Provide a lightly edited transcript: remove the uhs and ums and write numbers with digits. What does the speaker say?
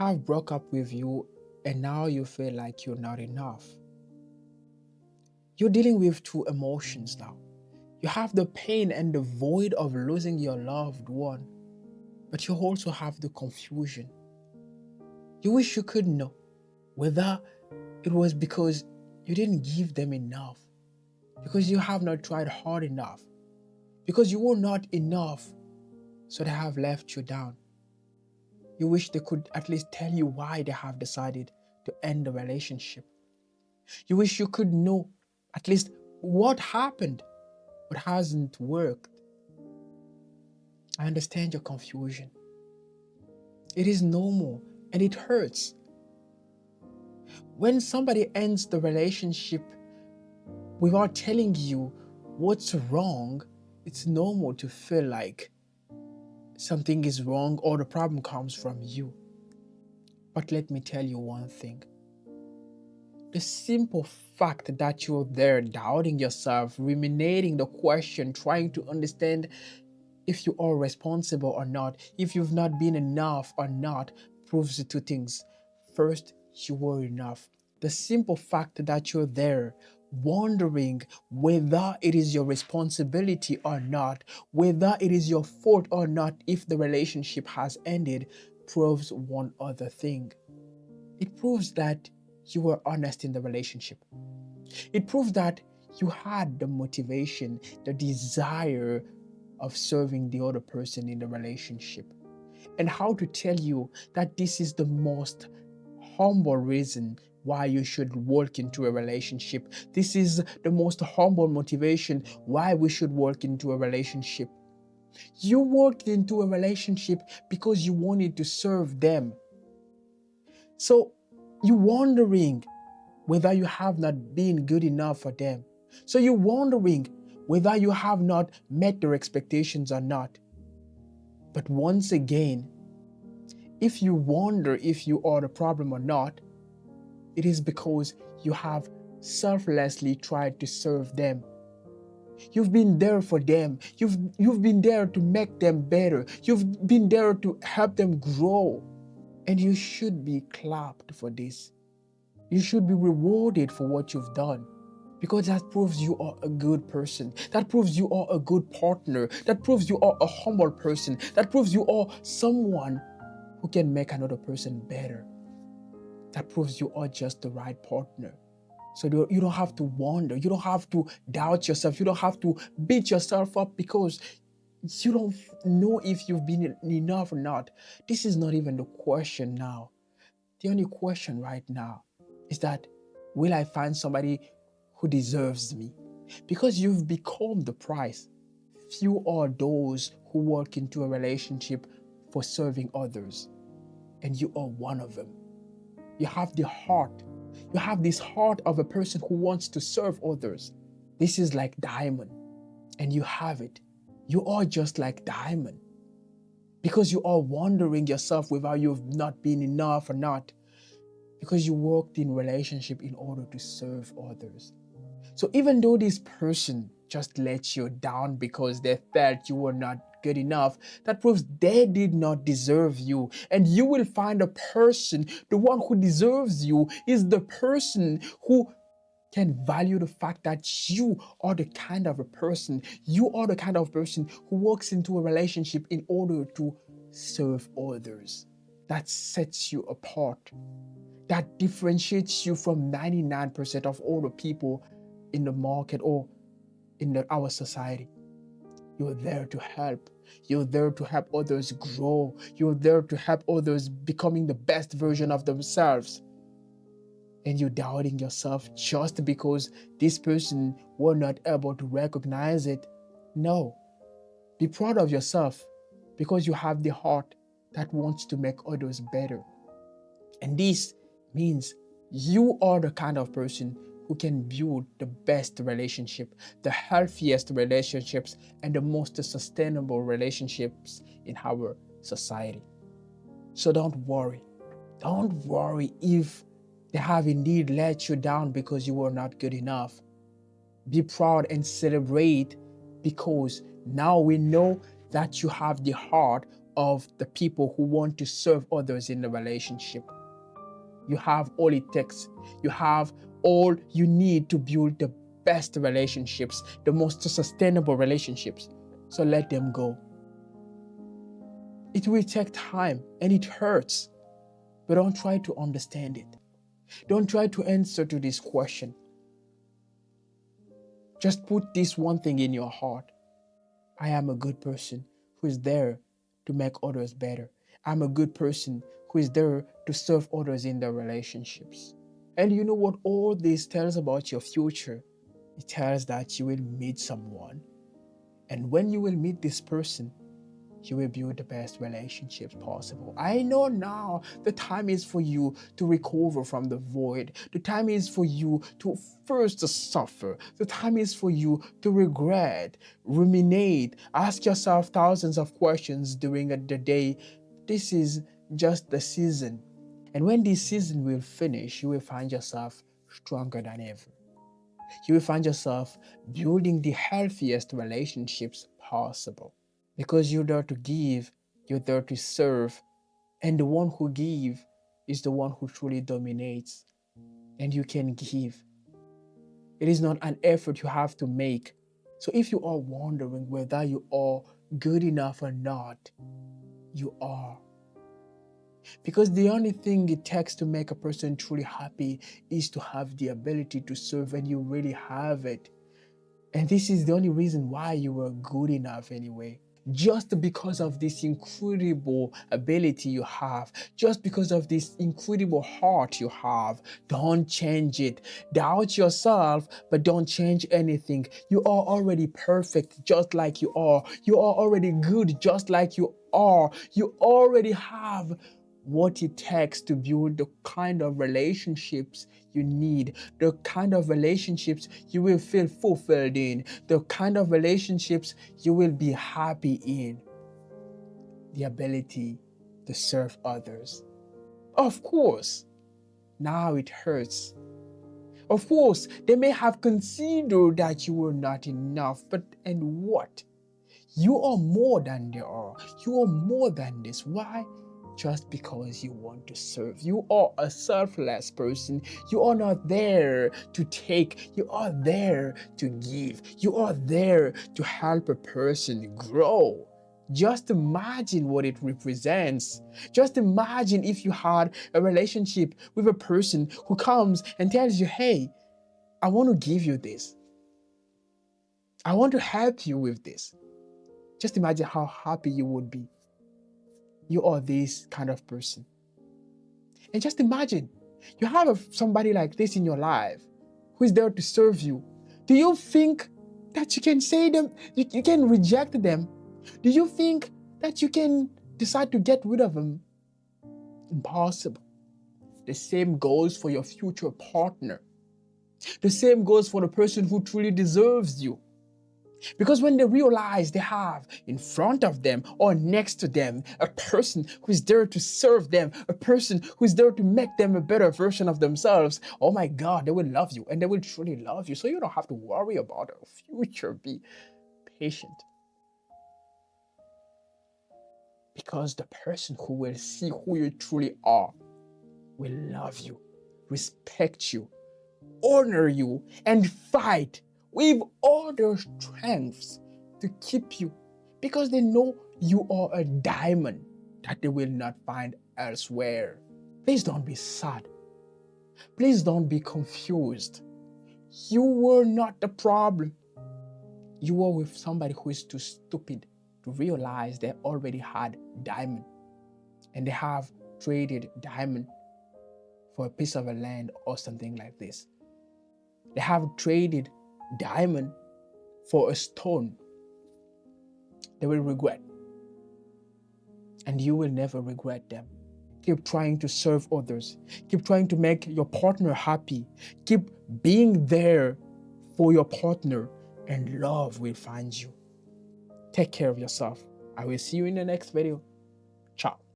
have broke up with you and now you feel like you're not enough. You're dealing with two emotions now. You have the pain and the void of losing your loved one, but you also have the confusion. You wish you could know whether it was because you didn't give them enough, because you have not tried hard enough, because you were not enough, so they have left you down. You wish they could at least tell you why they have decided to end the relationship. You wish you could know at least what happened, what hasn't worked. I understand your confusion. It is normal and it hurts. When somebody ends the relationship without telling you what's wrong, it's normal to feel like something is wrong or the problem comes from you. But let me tell you one thing. The simple fact that you're there doubting yourself, ruminating the question, trying to understand if you are responsible or not, if you've not been enough or not, proves two things. First, you were enough. The simple fact that you're there wondering whether it is your responsibility or not, whether it is your fault or not if the relationship has ended, proves one other thing. It proves that you were honest in the relationship. It proves that you had the motivation, the desire of serving the other person in the relationship. And how to tell you that this is the most humble reason why you should walk into a relationship. This is the most humble motivation why we should walk into a relationship. You walked into a relationship because you wanted to serve them. So you're wondering whether you have not been good enough for them. So you're wondering whether you have not met their expectations or not. But once again, if you wonder if you are the problem or not, it is because you have selflessly tried to serve them. You've been there for them. You've been there to make them better. You've been there to help them grow. And you should be clapped for this. You should be rewarded for what you've done, because that proves you are a good person. That proves you are a good partner. That proves you are a humble person. That proves you are someone who can make another person better. That proves you are just the right partner. So you don't have to wonder. You don't have to doubt yourself. You don't have to beat yourself up because you don't know if you've been enough or not. This is not even the question now. The only question right now is that, will I find somebody who deserves me? Because you've become the price. Few are those who walk into a relationship for serving others, and you are one of them. You have the heart. You have this heart of a person who wants to serve others. This is like diamond, and you have it. You are just like diamond, because you are wondering yourself whether you've not been enough or not, because you worked in relationship in order to serve others. So even though this person just let you down because they felt you were not good enough, that proves they did not deserve you. And you will find a person, the one who deserves you is the person who can value the fact that you are the kind of a person, you are the kind of person who walks into a relationship in order to serve others. That sets you apart. That differentiates you from 99% of all the people in the market or in our society. You're there to help. You're there to help others grow. You're there to help others becoming the best version of themselves. And you're doubting yourself just because this person were not able to recognize it. No. Be proud of yourself because you have the heart that wants to make others better. And this means you are the kind of person who can build the best relationship, the healthiest relationships, and the most sustainable relationships in our society. So don't worry. Don't worry if they have indeed let you down because you were not good enough. Be proud and celebrate, because now we know that you have the heart of the people who want to serve others in the relationship. You have all it takes. You have all you need to build the best relationships, the most sustainable relationships. So let them go. It will take time and it hurts, but don't try to understand it. Don't try to answer to this question. Just put this one thing in your heart. I am a good person who is there to make others better. I'm a good person who is there to serve others in their relationships. And you know what all this tells about your future? It tells that you will meet someone. And when you will meet this person, you will build the best relationships possible. I know now the time is for you to recover from the void. The time is for you to first suffer. The time is for you to regret, ruminate, ask yourself thousands of questions during the day. This is just the season. And when this season will finish, you will find yourself stronger than ever. You will find yourself building the healthiest relationships possible. Because you're there to give, you're there to serve, and the one who gives is the one who truly dominates. And you can give. It is not an effort you have to make. So if you are wondering whether you are good enough or not, you are. Because the only thing it takes to make a person truly happy is to have the ability to serve, and you really have it. And this is the only reason why you were good enough anyway. Just because of this incredible ability you have, just because of this incredible heart you have, don't change it. Doubt yourself, but don't change anything. You are already perfect just like you are. You are already good just like you are. You already have what it takes to build the kind of relationships you need, the kind of relationships you will feel fulfilled in, the kind of relationships you will be happy in. The ability to serve others. Of course, now it hurts. Of course, they may have considered that you were not enough, but and what? You are more than they are. You are more than this. Why? Just because you want to serve. You are a selfless person. You are not there to take. You are there to give. You are there to help a person grow. Just imagine what it represents. Just imagine if you had a relationship with a person who comes and tells you, hey, I want to give you this. I want to help you with this. Just imagine how happy you would be. You are this kind of person. And just imagine, you have somebody like this in your life who is there to serve you. Do you think that you can say them, you can reject them? Do you think that you can decide to get rid of them? Impossible. The same goes for your future partner. The same goes for the person who truly deserves you. Because when they realize they have in front of them or next to them a person who is there to serve them, a person who is there to make them a better version of themselves, oh my God, they will love you and they will truly love you. So you don't have to worry about the future. Be patient. Because the person who will see who you truly are will love you, respect you, honor you, and fight with all their strengths to keep you, because they know you are a diamond that they will not find elsewhere. Please don't be sad. Please don't be confused. You were not the problem. You were with somebody who is too stupid to realize they already had diamond, and they have traded diamond for a piece of a land or something like this. They have traded diamond for a stone. They will regret. And you will never regret them. Keep trying to serve others. Keep trying to make your partner happy. Keep being there for your partner, and love will find you. Take care of yourself. I will see you in the next video. Ciao.